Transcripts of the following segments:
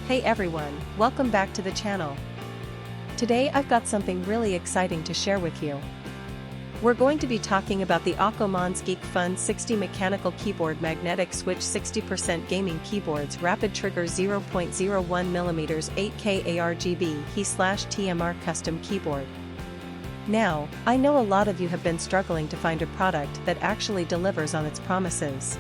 Hey everyone, welcome back to the channel. Today I've got something really exciting to share with you. We're going to be talking about the Akko MonsGeek FUN60 mechanical keyboard magnetic switch 60% gaming keyboards rapid trigger 0.01mm 8K ARGB HE/TMR Custom Keyboard. Now, I know a lot of you have been struggling to find a product that actually delivers on its promises.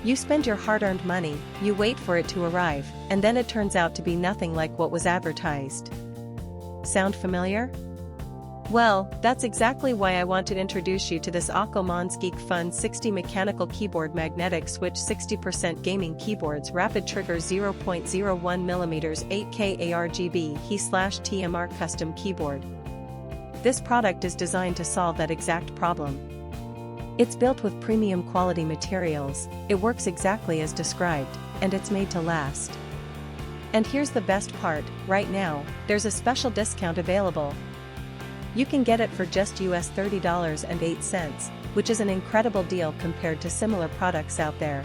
You spend your hard-earned money, you wait for it to arrive, and then it turns out to be nothing like what was advertised. Sound familiar? Well, that's exactly why I want to introduce you to this Akko MonsGeek FUN60 mechanical keyboard magnetic switch 60% gaming keyboards rapid trigger 0.01mm 8K ARGB HE/TMR Custom Keyboard. This product is designed to solve that exact problem. It's built with premium quality materials, it works exactly as described, and it's made to last. And here's the best part, right now, there's a special discount available. You can get it for just US $30.08, which is an incredible deal compared to similar products out there.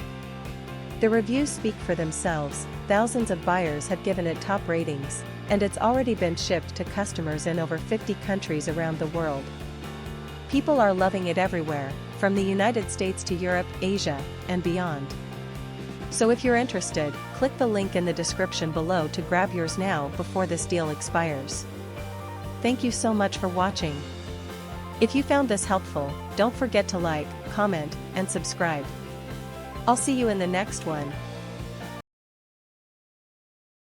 The reviews speak for themselves, thousands of buyers have given it top ratings, and it's already been shipped to customers in over 50 countries around the world. People are loving it everywhere, from the United States to Europe, Asia, and beyond. So if you're interested, click the link in the description below to grab yours now before this deal expires. Thank you so much for watching. If you found this helpful, don't forget to like, comment, and subscribe. I'll see you in the next one.